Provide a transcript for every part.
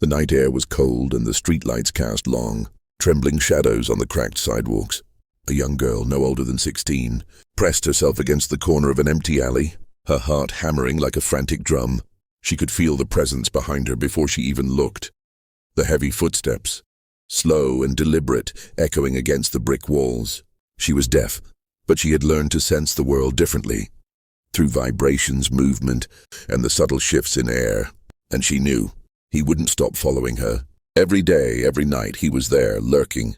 The night air was cold and the streetlights cast long, trembling shadows on the cracked sidewalks. A young girl, no older than 16, pressed herself against the corner of an empty alley, her heart hammering like a frantic drum. She could feel the presence behind her before she even looked. The heavy footsteps, slow and deliberate, echoing against the brick walls. She was deaf, but she had learned to sense the world differently, through vibrations, movement, and the subtle shifts in air. And she knew he wouldn't stop following her. Every day, every night, he was there, lurking,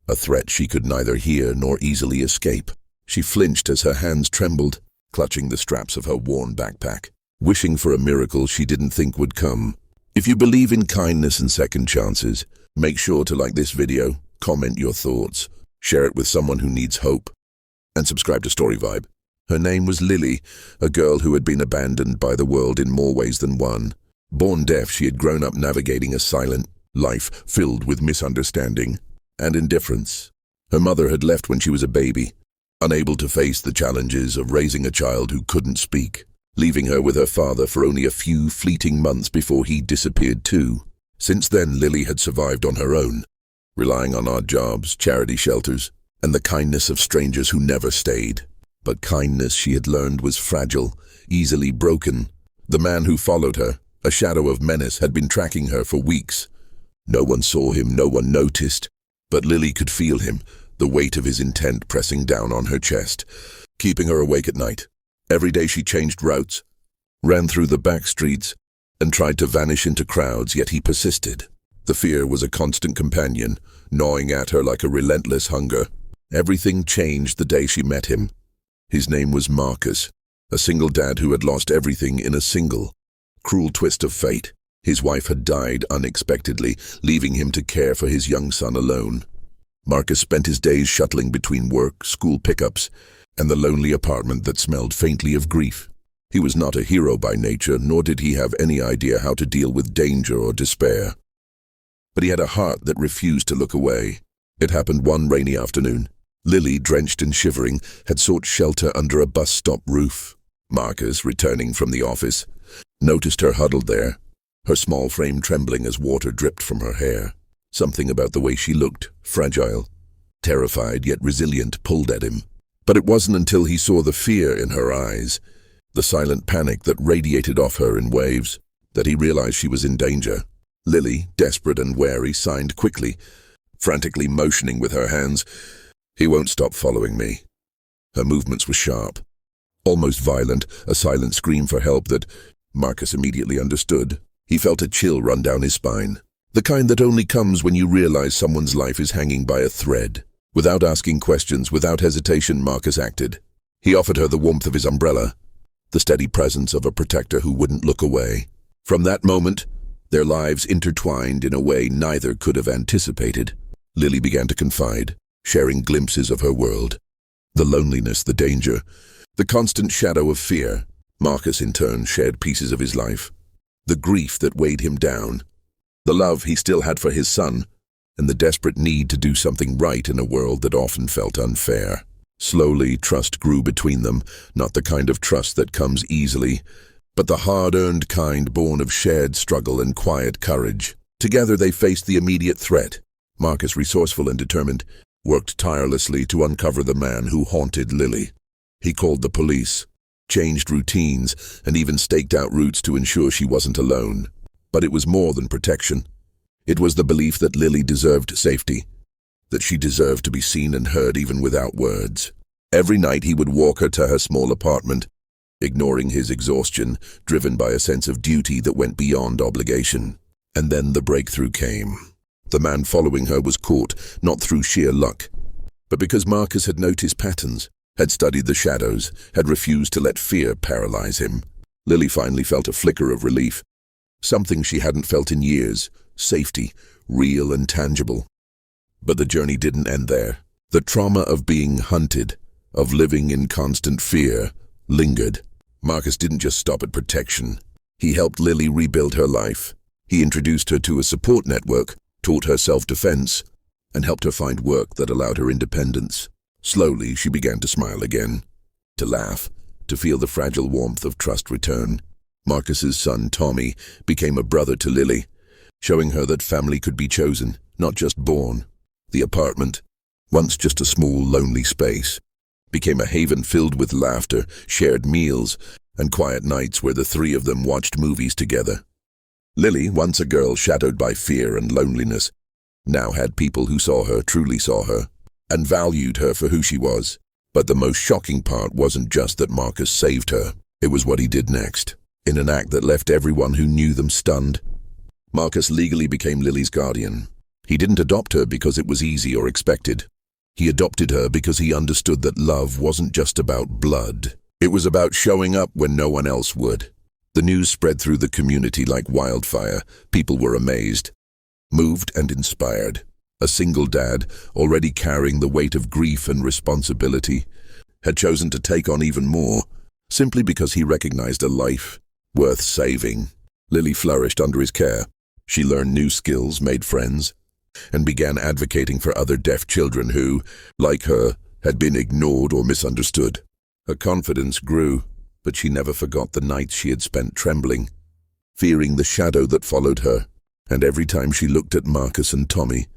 a threat she could neither hear nor easily escape. She flinched as her hands trembled, clutching the straps of her worn backpack, wishing for a miracle she didn't think would come. If you believe in kindness and second chances, make sure to like this video, comment your thoughts, share it with someone who needs hope, and subscribe to Story Vibe. Her name was Lily, a girl who had been abandoned by the world in more ways than one. Born deaf, she had grown up navigating a silent life filled with misunderstanding and indifference. Her mother had left when she was a baby, unable to face the challenges of raising a child who couldn't speak, leaving her with her father for only a few fleeting months before he disappeared too. Since then, Lily had survived on her own, relying on odd jobs, charity shelters, and the kindness of strangers who never stayed. But kindness, she had learned, was fragile, easily broken. The man who followed her, a shadow of menace, had been tracking her for weeks. No one saw him, no one noticed, but Lily could feel him, the weight of his intent pressing down on her chest, keeping her awake at night. Every day she changed routes, ran through the back streets, and tried to vanish into crowds, yet he persisted. The fear was a constant companion, gnawing at her like a relentless hunger. Everything changed the day she met him. His name was Marcus, a single dad who had lost everything in a single, cruel twist of fate. His wife had died unexpectedly, leaving him to care for his young son alone. Marcus spent his days shuttling between work, school pickups, and the lonely apartment that smelled faintly of grief. He was not a hero by nature, nor did he have any idea how to deal with danger or despair. But he had a heart that refused to look away. It happened one rainy afternoon. Lily, drenched and shivering, had sought shelter under a bus stop roof. Marcus, returning from the office, noticed her huddled there, her small frame trembling as water dripped from her hair. Something about the way she looked, fragile, terrified yet resilient, pulled at him. But it wasn't until he saw the fear in her eyes, the silent panic that radiated off her in waves, that he realized she was in danger. Lily, desperate and wary, signed quickly, frantically motioning with her hands. "He won't stop following me." Her movements were sharp, almost violent, a silent scream for help that Marcus immediately understood. He felt a chill run down his spine, the kind that only comes when you realize someone's life is hanging by a thread. Without asking questions, without hesitation, Marcus acted. He offered her the warmth of his umbrella, the steady presence of a protector who wouldn't look away. From that moment, their lives intertwined in a way neither could have anticipated. Lily began to confide, sharing glimpses of her world. The loneliness, the danger, the constant shadow of fear. Marcus, in turn, shared pieces of his life. The grief that weighed him down, the love he still had for his son, and the desperate need to do something right in a world that often felt unfair. Slowly, trust grew between them, not the kind of trust that comes easily, but the hard-earned kind born of shared struggle and quiet courage. Together they faced the immediate threat. Marcus, resourceful and determined, worked tirelessly to uncover the man who haunted Lily. He called the police, changed routines, and even staked out routes to ensure she wasn't alone. But it was more than protection. It was the belief that Lily deserved safety, that she deserved to be seen and heard even without words. Every night he would walk her to her small apartment, ignoring his exhaustion, driven by a sense of duty that went beyond obligation. And then the breakthrough came. The man following her was caught, not through sheer luck, but because Marcus had noticed patterns, had studied the shadows, had refused to let fear paralyze him. Lily finally felt a flicker of relief, something she hadn't felt in years, safety, real and tangible. But the journey didn't end there. The trauma of being hunted, of living in constant fear, lingered. Marcus didn't just stop at protection. He helped Lily rebuild her life. He introduced her to a support network, taught her self-defense, and helped her find work that allowed her independence. Slowly, she began to smile again, to laugh, to feel the fragile warmth of trust return. Marcus's son, Tommy, became a brother to Lily, showing her that family could be chosen, not just born. The apartment, once just a small, lonely space, became a haven filled with laughter, shared meals, and quiet nights where the three of them watched movies together. Lily, once a girl shadowed by fear and loneliness, now had people who saw her, truly saw her, and valued her for who she was. But the most shocking part wasn't just that Marcus saved her. It was what he did next, in an act that left everyone who knew them stunned. Marcus legally became Lily's guardian. He didn't adopt her because it was easy or expected. He adopted her because he understood that love wasn't just about blood. It was about showing up when no one else would. The news spread through the community like wildfire. People were amazed, moved and inspired. A single dad, already carrying the weight of grief and responsibility, had chosen to take on even more, simply because he recognized a life worth saving. Lily flourished under his care. She learned new skills, made friends, and began advocating for other deaf children who, like her, had been ignored or misunderstood. Her confidence grew, but she never forgot the nights she had spent trembling, fearing the shadow that followed her. And every time she looked at Marcus and Tommy,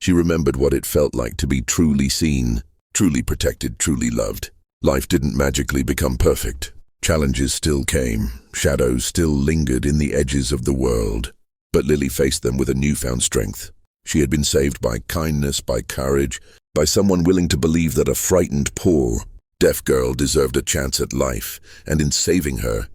she remembered what it felt like to be truly seen, truly protected, truly loved. Life didn't magically become perfect. Challenges still came, shadows still lingered in the edges of the world. But Lily faced them with a newfound strength. She had been saved by kindness, by courage, by someone willing to believe that a frightened, poor, deaf girl deserved a chance at life. And in saving her,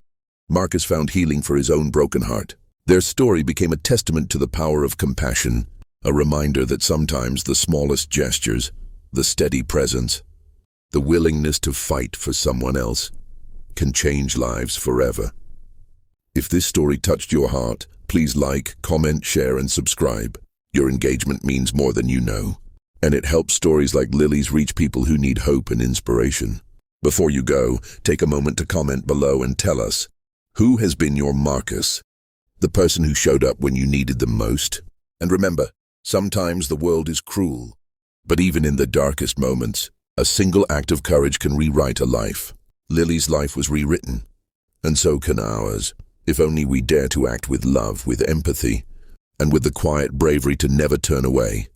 Marcus found healing for his own broken heart. Their story became a testament to the power of compassion, a reminder that sometimes the smallest gestures, the steady presence, the willingness to fight for someone else, can change lives forever. If this story touched your heart, please like, comment, share, and subscribe. Your engagement means more than you know, and it helps stories like Lily's reach people who need hope and inspiration. Before you go, take a moment to comment below and tell us, who has been your Marcus? The person who showed up when you needed them most? And remember, sometimes the world is cruel, but even in the darkest moments, a single act of courage can rewrite a life. Lily's life was rewritten, and so can ours, if only we dare to act with love, with empathy, and with the quiet bravery to never turn away.